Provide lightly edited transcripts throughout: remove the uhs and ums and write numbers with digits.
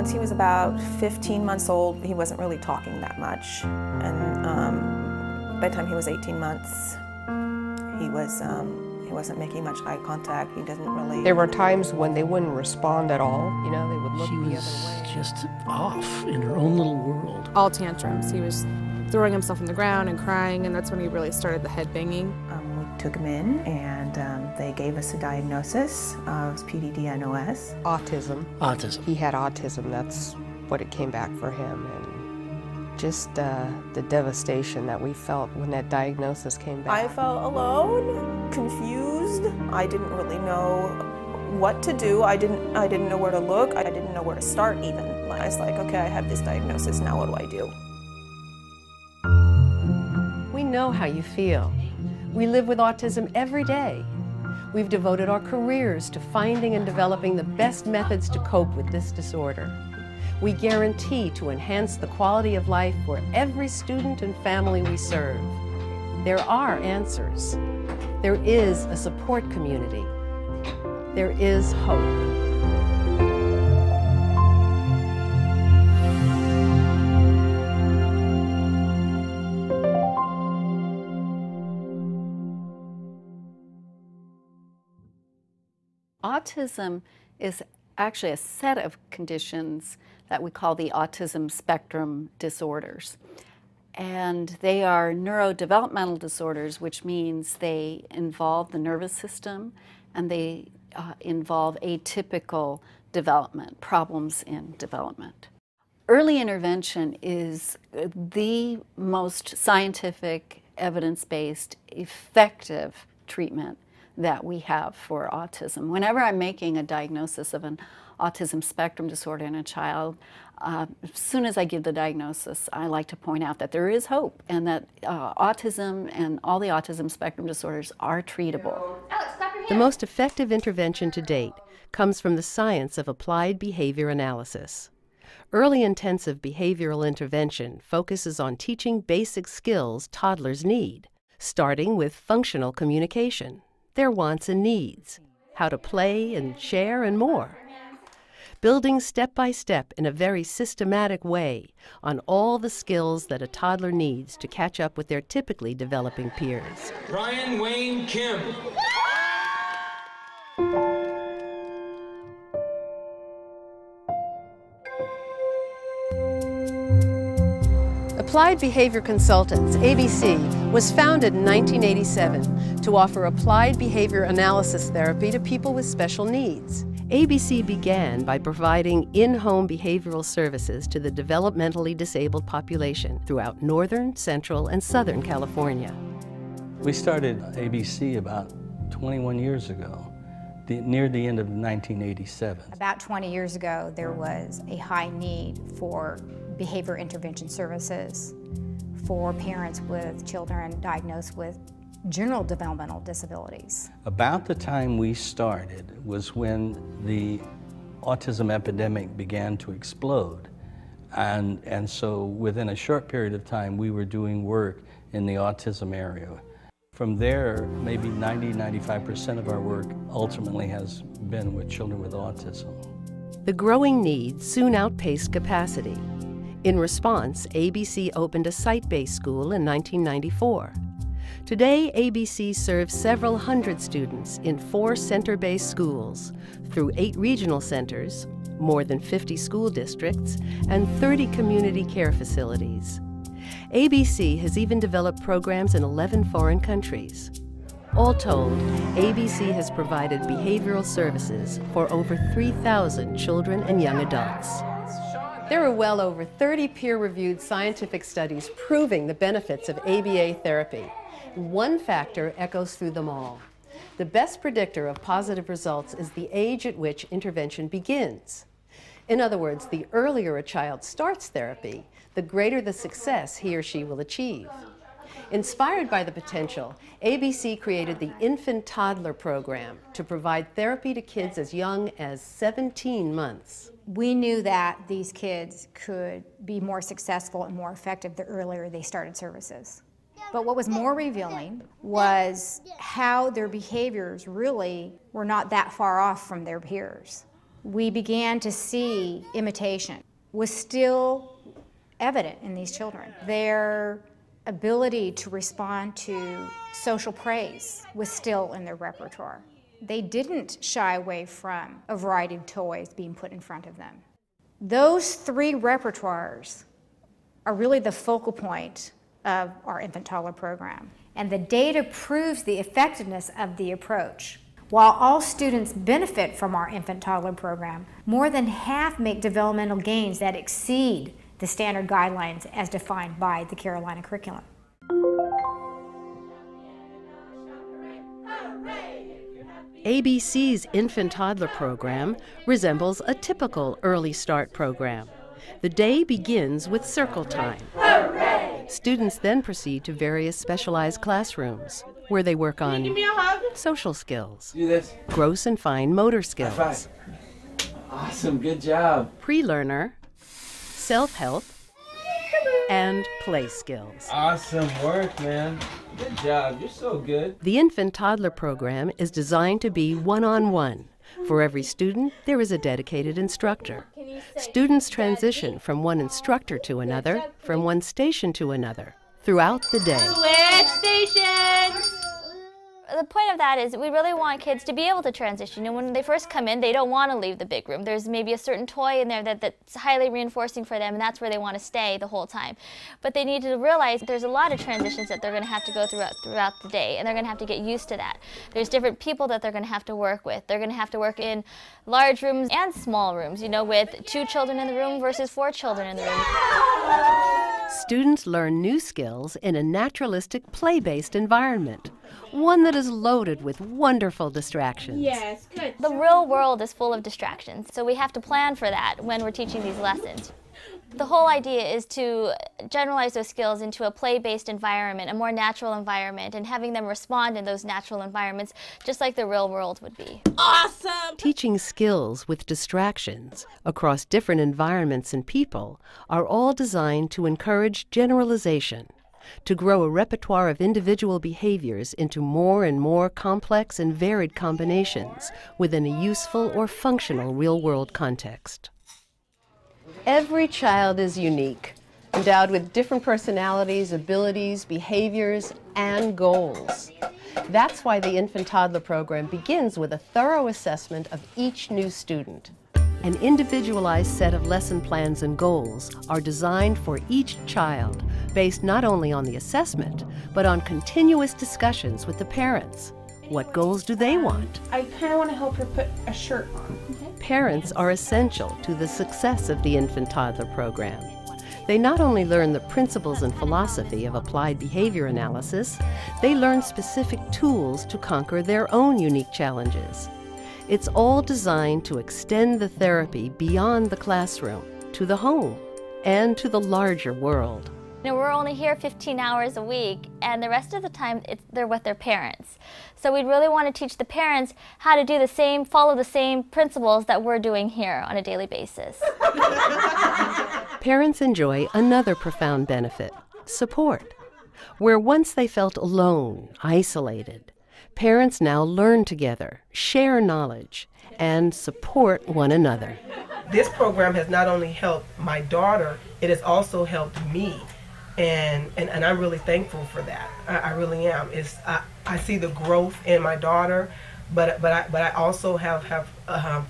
Once he was about 15 months old, he wasn't really talking that much. And by the time he was 18 months, he wasn't making much eye contact. He doesn't really... There were times when they wouldn't respond at all. You know, they would look the other way. She was just off in her own little world. All tantrums. He was throwing himself on the ground and crying, and that's when he really started the head banging. We took him in, and they gave us a diagnosis of PDD-NOS. Autism. Autism. He had autism. That's what it came back for him. And just the devastation that we felt when that diagnosis came back. I felt alone, confused. I didn't really know what to do. I didn't know where to look. I didn't know where to start even. I was like, okay, I have this diagnosis, now what do I do? We know how you feel. We live with autism every day. We've devoted our careers to finding and developing the best methods to cope with this disorder. We guarantee to enhance the quality of life for every student and family we serve. There are answers. There is a support community. There is hope. Autism is actually a set of conditions that we call the autism spectrum disorders. And they are neurodevelopmental disorders, which means they involve the nervous system and they involve atypical development, problems in development. Early intervention is the most scientific, evidence-based, effective treatment that we have for autism. Whenever I'm making a diagnosis of an autism spectrum disorder in a child, as soon as I give the diagnosis, I like to point out that there is hope and that autism and all the autism spectrum disorders are treatable. The most effective intervention to date comes from the science of applied behavior analysis. Early intensive behavioral intervention focuses on teaching basic skills toddlers need, starting with functional communication, their wants and needs, how to play and share, and more. Building step by step in a very systematic way on all the skills that a toddler needs to catch up with their typically developing peers. Ryan Wayne Kim. Applied Behavior Consultants, ABC, was founded in 1987 to offer applied behavior analysis therapy to people with special needs. ABC began by providing in-home behavioral services to the developmentally disabled population throughout Northern, Central, and Southern California. We started ABC about 21 years ago, near the end of 1987. About 20 years ago, there was a high need for behavior intervention services for parents with children diagnosed with general developmental disabilities. About the time we started was when the autism epidemic began to explode. And so within a short period of time, we were doing work in the autism area. From there, maybe 90–95% of our work ultimately has been with children with autism. The growing need soon outpaced capacity. In response, ABC opened a site-based school in 1994. Today, ABC serves several hundred students in 4 center-based schools through 8 regional centers, more than 50 school districts, and 30 community care facilities. ABC has even developed programs in 11 foreign countries. All told, ABC has provided behavioral services for over 3,000 children and young adults. There are well over 30 peer-reviewed scientific studies proving the benefits of ABA therapy. One factor echoes through them all. The best predictor of positive results is the age at which intervention begins. In other words, the earlier a child starts therapy, the greater the success he or she will achieve. Inspired by the potential, ABC created the Infant Toddler program to provide therapy to kids as young as 17 months. We knew that these kids could be more successful and more effective the earlier they started services. But what was more revealing was how their behaviors really were not that far off from their peers. we began to see imitation was still evident in these children. Their ability to respond to social praise was still in their repertoire. They didn't shy away from a variety of toys being put in front of them. Those three repertoires are really the focal point of our infant toddler program. And the data proves the effectiveness of the approach. While all students benefit from our infant toddler program, more than half make developmental gains that exceed the standard guidelines as defined by the Carolina curriculum. ABC's infant toddler program resembles a typical early start program. The day begins with circle time. Hooray! Students then proceed to various specialized classrooms where they work on social skills, gross and fine motor skills, Awesome, good job. pre-learner, self-help, and play skills. Awesome work, man. Good job, you're so good. The infant toddler program is designed to be one-on-one. For every student, there is a dedicated instructor. Students transition from one instructor to another, from one station to another, throughout the day. Switch stations! The point of that is we really want kids to be able to transition. And when they first come in, they don't want to leave the big room. There's maybe a certain toy in there that's highly reinforcing for them, and that's where they want to stay the whole time. But they need to realize there's a lot of transitions that they're going to have to go throughout the day, and they're going to have to get used to that. There's different people that they're going to have to work with. They're going to have to work in large rooms and small rooms, you know, with 2 children in the room versus 4 children in the room. Students learn new skills in a naturalistic, play-based environment, one that is loaded with wonderful distractions. Yes, good. The real world is full of distractions, so we have to plan for that when we're teaching these lessons. The whole idea is to generalize those skills into a play-based environment, a more natural environment, and having them respond in those natural environments just like the real world would be. Awesome! Teaching skills with distractions across different environments and people are all designed to encourage generalization, to grow a repertoire of individual behaviors into more and more complex and varied combinations within a useful or functional real-world context. Every child is unique, endowed with different personalities, abilities, behaviors, and goals. That's why the infant toddler program begins with a thorough assessment of each new student. An individualized set of lesson plans and goals are designed for each child, based not only on the assessment, but on continuous discussions with the parents. What goals do they want? I kind of want to help her put a shirt on. Parents are essential to the success of the infant toddler program. They not only learn the principles and philosophy of applied behavior analysis, they learn specific tools to conquer their own unique challenges. It's all designed to extend the therapy beyond the classroom, to the home, and to the larger world. You know, we're only here 15 hours a week, and the rest of the time they're with their parents. So we really want to teach the parents how to do the same, follow the same principles that we're doing here on a daily basis. Parents enjoy another profound benefit, support. Where once they felt alone, isolated, parents now learn together, share knowledge, and support one another. This program has not only helped my daughter, it has also helped me. And I'm really thankful for that. I really am. I see the growth in my daughter, but I also have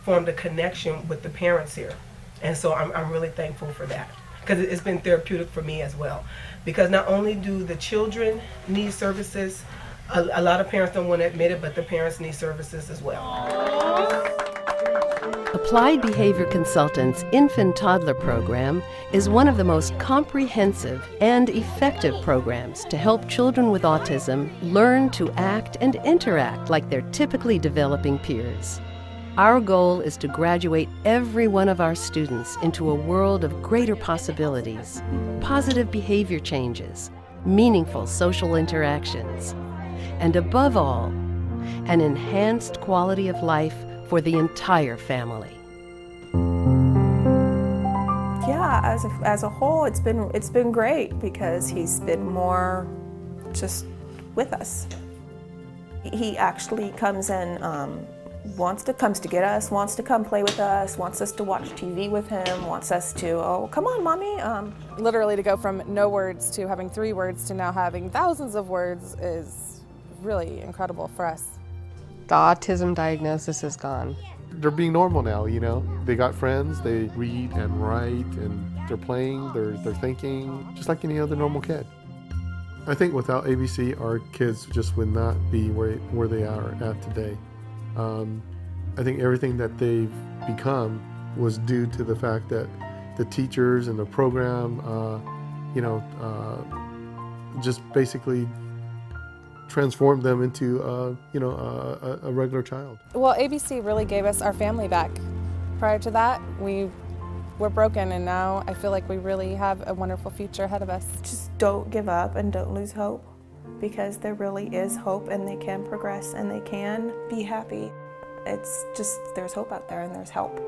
formed a connection with the parents here, and so I'm really thankful for that, because it's been therapeutic for me as well. Because not only do the children need services, a lot of parents don't want to admit it, but the parents need services as well. Applied Behavior Consultants' Infant Toddler Program is one of the most comprehensive and effective programs to help children with autism learn to act and interact like their typically developing peers. Our goal is to graduate every one of our students into a world of greater possibilities, positive behavior changes, meaningful social interactions, and above all, an enhanced quality of life for the entire family. Yeah, as a whole, it's been great, because he's been more just with us. He actually comes in comes to get us, wants to come play with us, wants us to watch TV with him, wants us to, oh, come on, Mommy. Literally to go from no words to having 3 words to now having thousands of words is really incredible for us. The autism diagnosis is gone. They're being normal now, you know. They got friends, they read and write, and they're playing, they're thinking, just like any other normal kid. I think without ABC, our kids just would not be where they are at today. I think everything that they've become was due to the fact that the teachers and the program, just basically transformed them into, a regular child. Well, ABC really gave us our family back. Prior to that, we were broken, and now I feel like we really have a wonderful future ahead of us. Just don't give up and don't lose hope, because there really is hope, and they can progress and they can be happy. It's just, there's hope out there and there's help.